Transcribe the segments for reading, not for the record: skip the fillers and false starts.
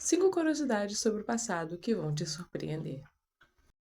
5 curiosidades sobre o passado que vão te surpreender.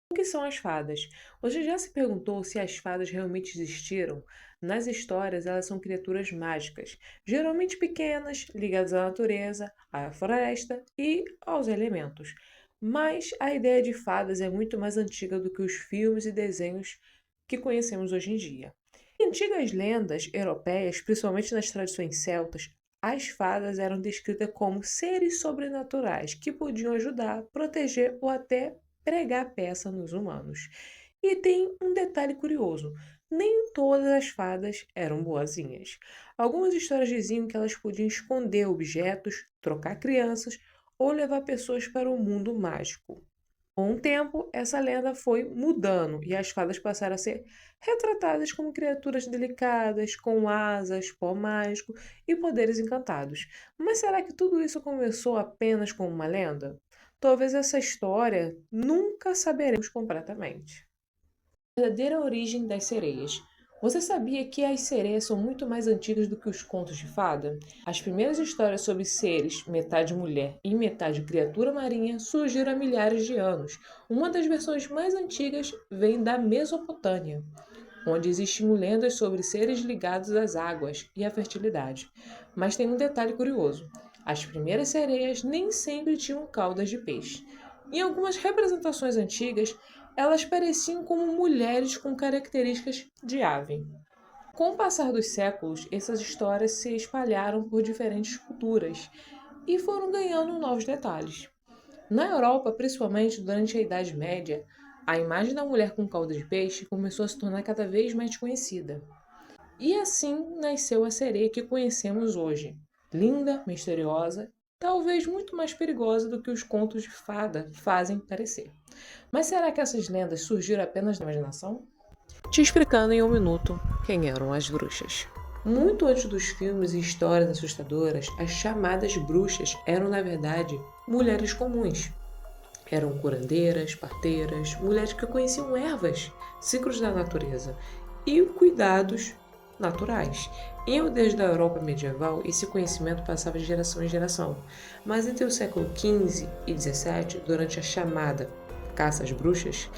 O que são as fadas? Você já se perguntou se as fadas realmente existiram? Nas histórias, elas são criaturas mágicas, geralmente pequenas, ligadas à natureza, à floresta e aos elementos. Mas a ideia de fadas é muito mais antiga do que os filmes e desenhos que conhecemos hoje em dia. Em antigas lendas europeias, principalmente nas tradições celtas, as fadas eram descritas como seres sobrenaturais que podiam ajudar, proteger ou até pregar peça nos humanos. E tem um detalhe curioso: nem todas as fadas eram boazinhas. Algumas histórias diziam que elas podiam esconder objetos, trocar crianças ou levar pessoas para o mundo mágico. Com o tempo, essa lenda foi mudando e as fadas passaram a ser retratadas como criaturas delicadas, com asas, pó mágico e poderes encantados. Mas será que tudo isso começou apenas com uma lenda? Talvez essa história nunca saberemos completamente. A verdadeira origem das sereias. Você sabia que as sereias são muito mais antigas do que os contos de fada? As primeiras histórias sobre seres, metade mulher e metade criatura marinha, surgiram há milhares de anos. Uma das versões mais antigas vem da Mesopotâmia, onde existiam lendas sobre seres ligados às águas e à fertilidade. Mas tem um detalhe curioso: as primeiras sereias nem sempre tinham caudas de peixe. Em algumas representações antigas, elas pareciam como mulheres com características de ave. Com o passar dos séculos, essas histórias se espalharam por diferentes culturas e foram ganhando novos detalhes. Na Europa, principalmente durante a Idade Média, a imagem da mulher com cauda de peixe começou a se tornar cada vez mais conhecida. E assim nasceu a sereia que conhecemos hoje. Linda, misteriosa, talvez muito mais perigosa do que os contos de fada fazem parecer. Mas será que essas lendas surgiram apenas na imaginação? Te explicando em um minuto quem eram as bruxas. Muito antes dos filmes e histórias assustadoras, as chamadas bruxas eram, na verdade, mulheres comuns. Eram curandeiras, parteiras, mulheres que conheciam ervas, ciclos da natureza e cuidados naturais. Em aldeias da Europa medieval, esse conhecimento passava de geração em geração. Mas entre o século XV e XVII, durante a chamada caça às bruxas,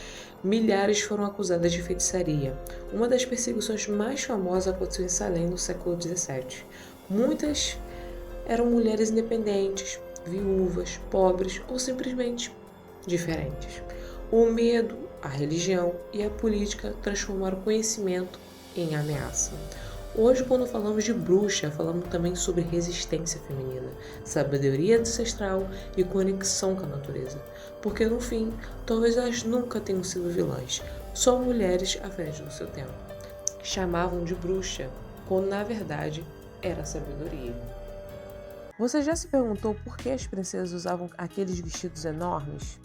milhares foram acusadas de feitiçaria. Uma das perseguições mais famosas aconteceu em Salem no século XVII. Muitas eram mulheres independentes, viúvas, pobres ou simplesmente diferentes. O medo, a religião e a política transformaram o conhecimento em ameaça. Hoje, quando falamos de bruxa, falamos também sobre resistência feminina, sabedoria ancestral e conexão com a natureza. Porque no fim, talvez elas nunca tenham sido vilãs, só mulheres à frente do seu tempo. Chamavam de bruxa, quando na verdade era sabedoria. Você já se perguntou por que as princesas usavam aqueles vestidos enormes?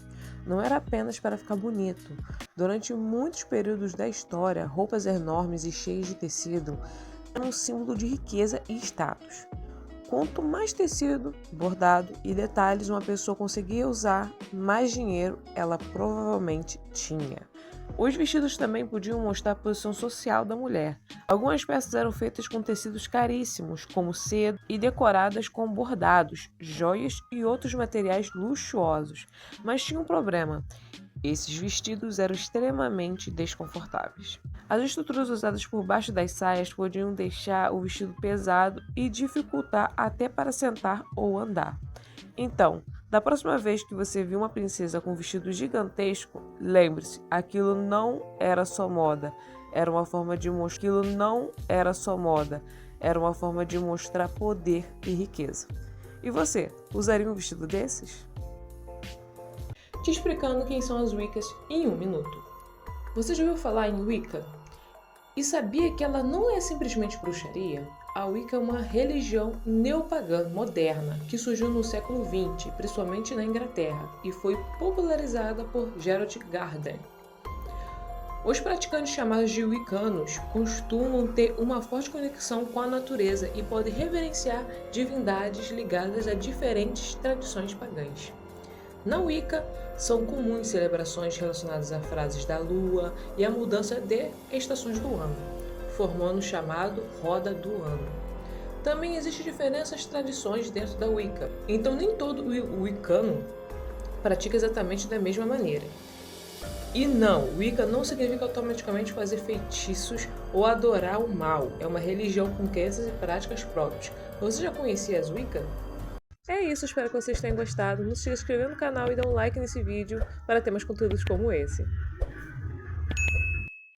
Não era apenas para ficar bonito. Durante muitos períodos da história, roupas enormes e cheias de tecido eram um símbolo de riqueza e status. Quanto mais tecido, bordado e detalhes uma pessoa conseguia usar, mais dinheiro ela provavelmente tinha. Os vestidos também podiam mostrar a posição social da mulher. Algumas peças eram feitas com tecidos caríssimos, como seda, e decoradas com bordados, joias e outros materiais luxuosos. Mas tinha um problema: esses vestidos eram extremamente desconfortáveis. As estruturas usadas por baixo das saias podiam deixar o vestido pesado e dificultar até para sentar ou andar. Então, da próxima vez que você viu uma princesa com um vestido gigantesco, lembre-se, aquilo não era só moda, era uma forma de mostrar. Aquilo não era só moda, era uma forma de mostrar poder e riqueza. E você, usaria um vestido desses? Te explicando quem são as Wiccas em um minuto. Você já ouviu falar em Wicca? E sabia que ela não é simplesmente bruxaria? A Wicca é uma religião neopagã moderna que surgiu no século XX, principalmente na Inglaterra, e foi popularizada por Gerald Gardner. Os praticantes chamados de wiccanos costumam ter uma forte conexão com a natureza e podem reverenciar divindades ligadas a diferentes tradições pagãs. Na Wicca, são comuns celebrações relacionadas a fases da lua e a mudança de estações do ano, formando o chamado Roda do Ano. Também existem diferenças de tradições dentro da Wicca, então nem todo Wiccano pratica exatamente da mesma maneira. E não, Wicca não significa automaticamente fazer feitiços ou adorar o mal. É uma religião com crenças e práticas próprias. Você já conhecia as Wicca? É isso, espero que vocês tenham gostado. Não se esqueça de se inscrever no canal e dar um like nesse vídeo para ter mais conteúdos como esse.